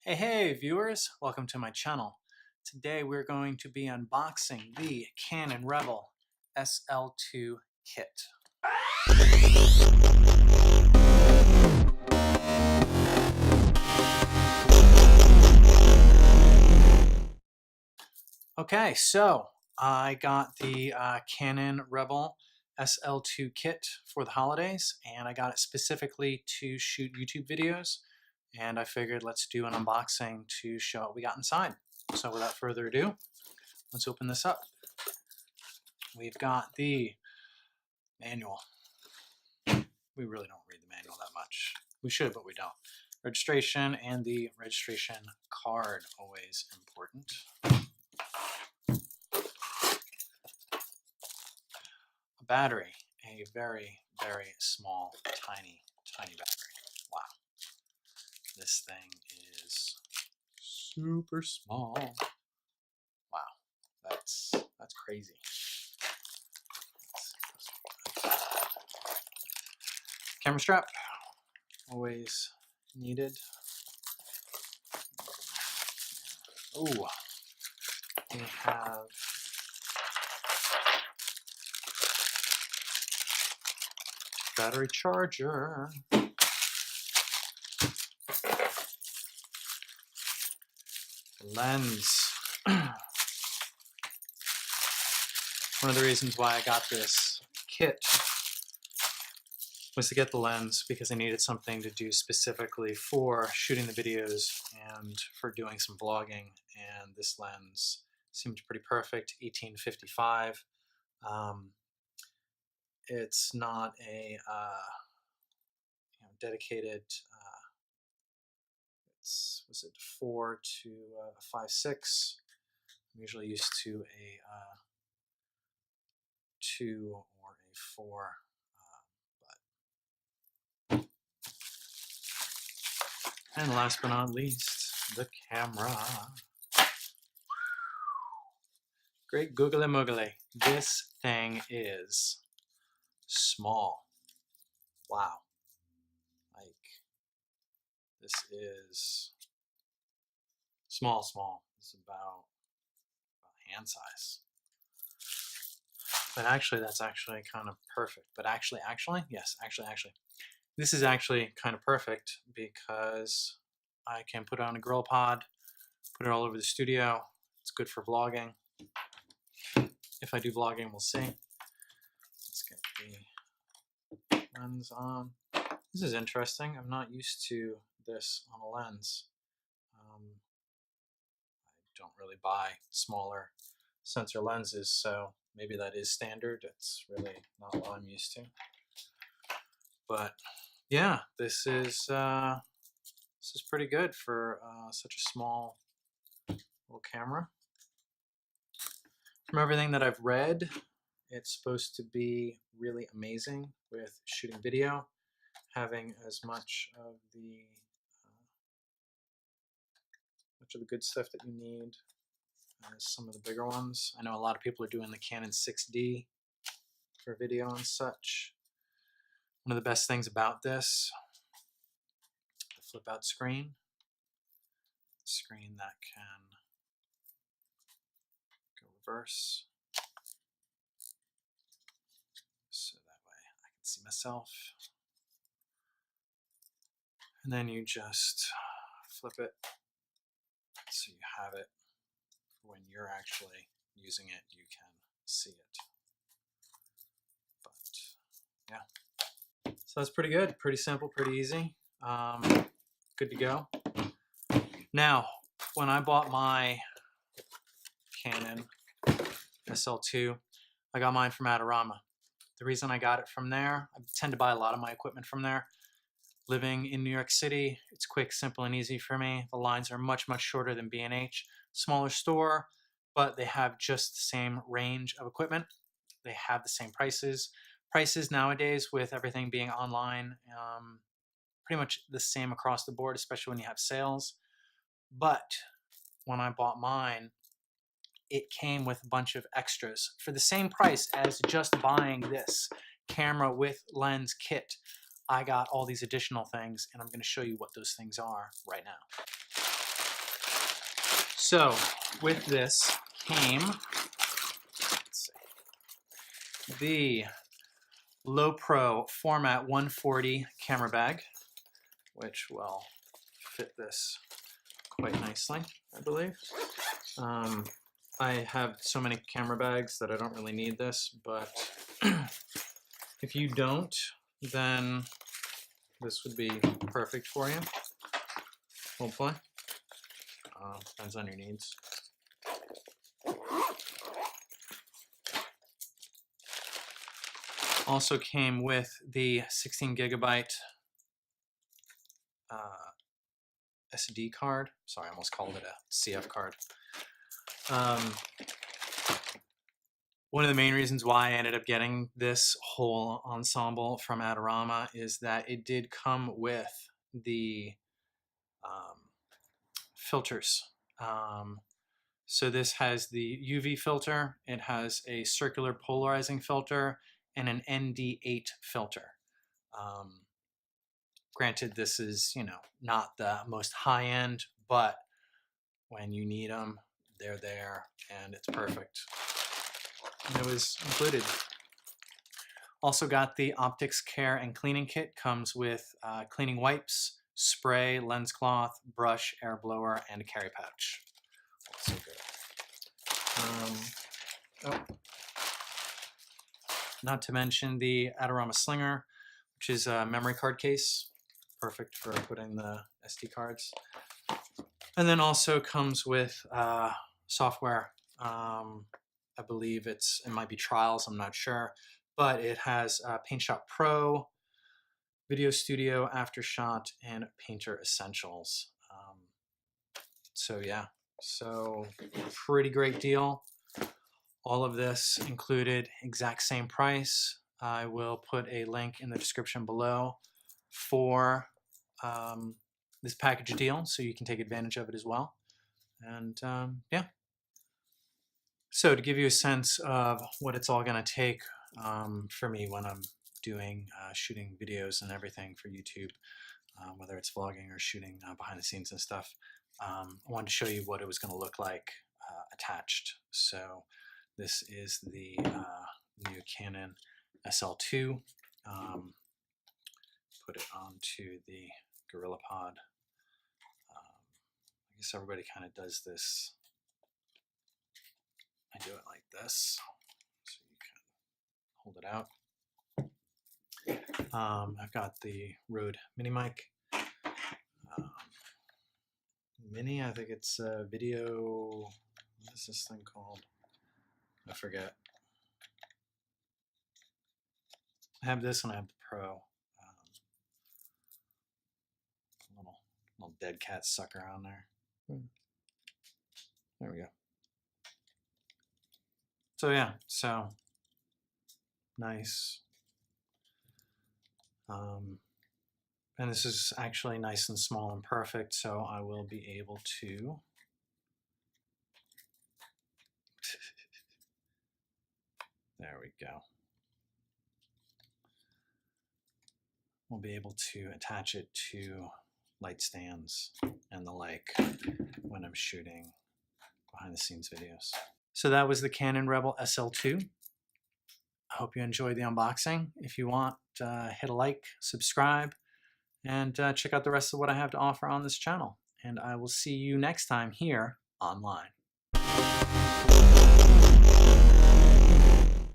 Hey viewers, welcome to my channel. Today we're going to be unboxing the Canon Rebel SL2 kit. Okay, so I got the Canon Rebel SL2 kit for the holidays, and I got it specifically to shoot YouTube videos. And I figured let's do an unboxing to show what we got inside. So without further ado, let's open this up. We've got the manual. We really don't read the manual that much. We should, but we don't. Registration and the registration card, always important. A battery, a very, very small, tiny battery. Wow. This thing is super small. Wow, that's crazy. Camera strap, always needed. Oh, we have battery charger. Lens. One of the reasons why I got this kit was to get the lens because I needed something to do specifically for shooting the videos and for doing some vlogging, and this lens seemed pretty perfect. 1855. It's not a dedicated was it 4 to 5.6. I'm usually used to a 2 or a 4, and last but not least, the camera. Great googly moogly. This thing is small. Wow. Like, this is small. It's about hand size. But actually, that's actually kind of perfect. But actually, yes, actually. This is actually kind of perfect because I can put it on a GorillaPod, put it all over the studio. It's good for vlogging. If I do vlogging, we'll see. Let's get the lens on. This is interesting. I'm not used to this on a lens. I don't really buy smaller sensor lenses, so maybe that is standard. It's really not what I'm used to. But yeah, this is pretty good for such a small little camera. From everything that I've read, it's supposed to be really amazing with shooting video, having as much of the good stuff that you need as some of the bigger ones. I know a lot of people are doing the Canon 6D for video and such. One of the best things about this, the flip out screen that can go reverse, so that way I can see myself. And then you just flip it so you have it when you're actually using it, you can see it. But yeah, so that's pretty good, pretty simple, pretty easy. Good to go. Now, when I bought my Canon SL2, I got mine from ADORAMA. The reason I got it from there, I tend to buy a lot of my equipment from there. Living in New York City, it's quick, simple, and easy for me. The lines are much shorter than B&H. Smaller store, but they have just the same range of equipment. They have the same prices. Prices nowadays, with everything being online, pretty much the same across the board, especially when you have sales. But when I bought mine, it came with a bunch of extras for the same price as just buying this camera with lens kit. I got all these additional things, and I'm going to show you what those things are right now. So with this came, let's see, the Low Pro Format 140 camera bag, which will fit this quite nicely, I believe. I have so many camera bags that I don't really need this, but if you don't, then this would be perfect for you, hopefully. Depends on your needs. Also came with the 16 gigabyte SD card. Sorry, I almost called it a CF card. One of the main reasons why I ended up getting this whole ensemble from ADORAMA is that it did come with the filters. So this has the UV filter, it has a circular polarizing filter, and an ND8 filter. Granted, this is, you know, not the most high end, but when you need them, they're there, and it's perfect. And it was included. Also got the optics care and cleaning kit. Comes with cleaning wipes, spray, lens cloth, brush, air blower, and a carry pouch. So good. Not to mention the ADORAMA Slinger, which is a memory card case. Perfect for putting the SD cards. And then also comes with software. I believe it might be Trials, I'm not sure. But it has PaintShot Pro, Video Studio, Aftershot, and Painter Essentials. So yeah, so pretty great deal. All of this included, exact same price. I will put a link in the description below for this package deal, so you can take advantage of it as well. And yeah. So to give you a sense of what it's all going to take for me when I'm doing shooting videos and everything for YouTube, whether it's vlogging or shooting behind the scenes and stuff, I wanted to show you what it was going to look like attached. So this is the new Canon SL2. Put it onto the GorillaPod. I guess everybody kind of does this. I do it like this, so you can hold it out. I've got the Rode mini mic. Mini, I think it's video, what is this thing called? I forget. I have this and I have the Pro. Little dead cat sucker on there. There we go. So yeah, so nice. And this is actually nice and small and perfect, so I will be able to there we go. We'll be able to attach it to light stands and the like when I'm shooting behind the scenes videos. So that was the Canon Rebel SL2. I hope you enjoyed the unboxing. If you want, hit a like, subscribe, and check out the rest of what I have to offer on this channel. And I will see you next time here online.